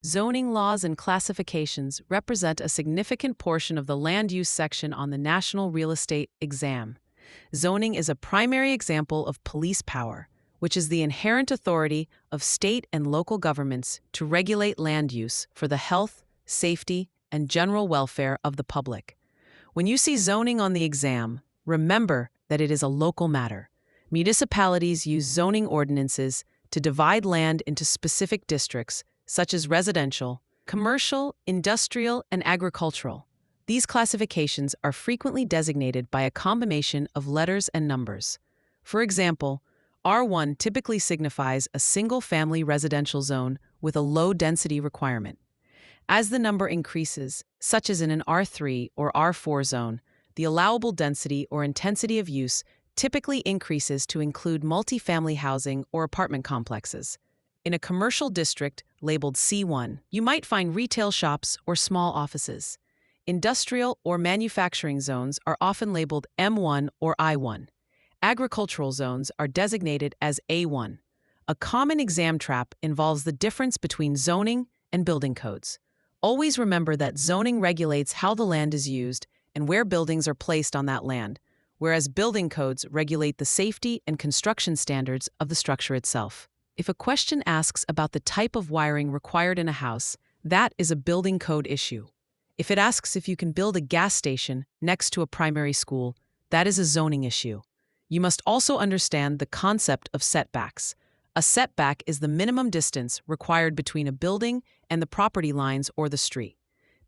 Zoning laws and classifications represent a significant portion of the land use section on the National Real Estate Exam. Zoning is a primary example of police power, which is the inherent authority of state and local governments to regulate land use for the health, safety, and general welfare of the public. When you see zoning on the exam, remember that it is a local matter. Municipalities use zoning ordinances to divide land into specific districts, such as residential, commercial, industrial, and agricultural. These classifications are frequently designated by a combination of letters and numbers. For example, R1 typically signifies a single-family residential zone with a low density requirement. As the number increases, such as in an R3 or R4 zone, the allowable density or intensity of use typically increases to include multifamily housing or apartment complexes. In a commercial district labeled C1, you might find retail shops or small offices. Industrial or manufacturing zones are often labeled M1 or I1. Agricultural zones are designated as A1. A common exam trap involves the difference between zoning and building codes. Always remember that zoning regulates how the land is used and where buildings are placed on that land, whereas building codes regulate the safety and construction standards of the structure itself. If a question asks about the type of wiring required in a house, that is a building code issue. If it asks if you can build a gas station next to a primary school, that is a zoning issue. You must also understand the concept of setbacks. A setback is the minimum distance required between a building and the property lines or the street.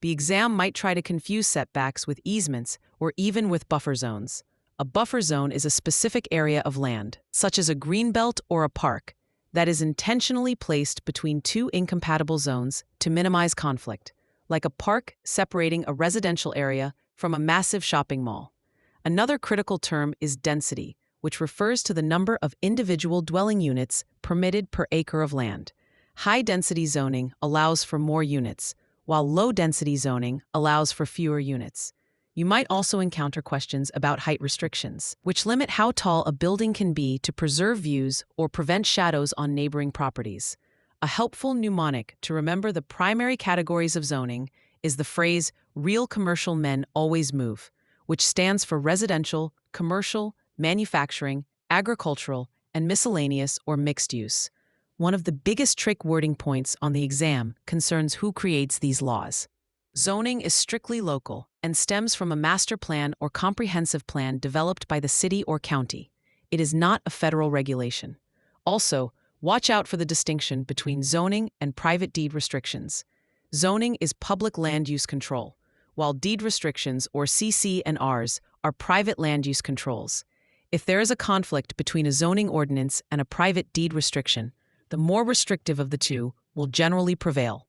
The exam might try to confuse setbacks with easements or even with buffer zones. A buffer zone is a specific area of land, such as a greenbelt or a park, that is intentionally placed between two incompatible zones to minimize conflict, like a park separating a residential area from a massive shopping mall. Another critical term is density, which refers to the number of individual dwelling units permitted per acre of land. High-density zoning allows for more units, while low-density zoning allows for fewer units. You might also encounter questions about height restrictions, which limit how tall a building can be to preserve views or prevent shadows on neighboring properties. A helpful mnemonic to remember the primary categories of zoning is the phrase, "Real commercial men always move," which stands for residential, commercial, manufacturing, agricultural, and miscellaneous or mixed use. One of the biggest trick wording points on the exam concerns who creates these laws. Zoning is strictly local and stems from a master plan or comprehensive plan developed by the city or county. It is not a federal regulation. Also, watch out for the distinction between zoning and private deed restrictions. Zoning is public land use control, while deed restrictions, or CC&Rs, are private land use controls. If there is a conflict between a zoning ordinance and a private deed restriction, the more restrictive of the two will generally prevail.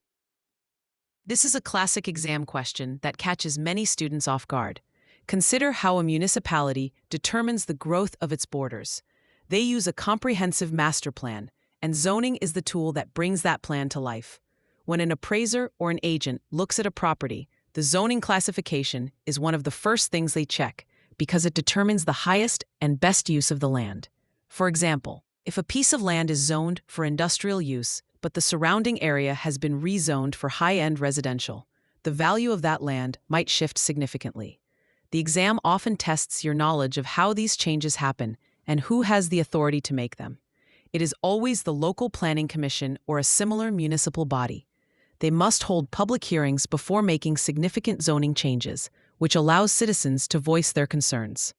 This is a classic exam question that catches many students off guard. Consider how a municipality determines the growth of its borders. They use a comprehensive master plan, and zoning is the tool that brings that plan to life. When an appraiser or an agent looks at a property, the zoning classification is one of the first things they check because it determines the highest and best use of the land. For example, if a piece of land is zoned for industrial use, but the surrounding area has been rezoned for high-end residential, the value of that land might shift significantly. The exam often tests your knowledge of how these changes happen and who has the authority to make them. It is always the local planning commission or a similar municipal body. They must hold public hearings before making significant zoning changes, which allows citizens to voice their concerns.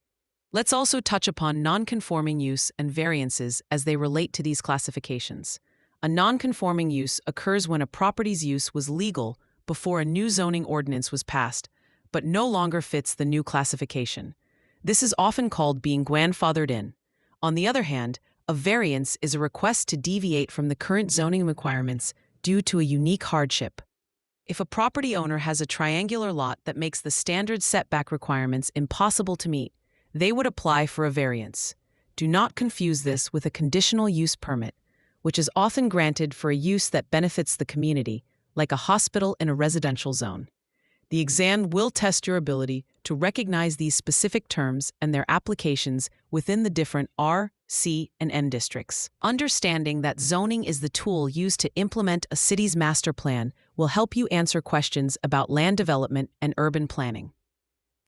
Let's also touch upon non-conforming use and variances as they relate to these classifications. A non-conforming use occurs when a property's use was legal before a new zoning ordinance was passed, but no longer fits the new classification. This is often called being grandfathered in. On the other hand, a variance is a request to deviate from the current zoning requirements due to a unique hardship. If a property owner has a triangular lot that makes the standard setback requirements impossible to meet, they would apply for a variance. Do not confuse this with a conditional use permit, which is often granted for a use that benefits the community, like a hospital in a residential zone. The exam will test your ability to recognize these specific terms and their applications within the different R, C, and N districts. Understanding that zoning is the tool used to implement a city's master plan will help you answer questions about land development and urban planning.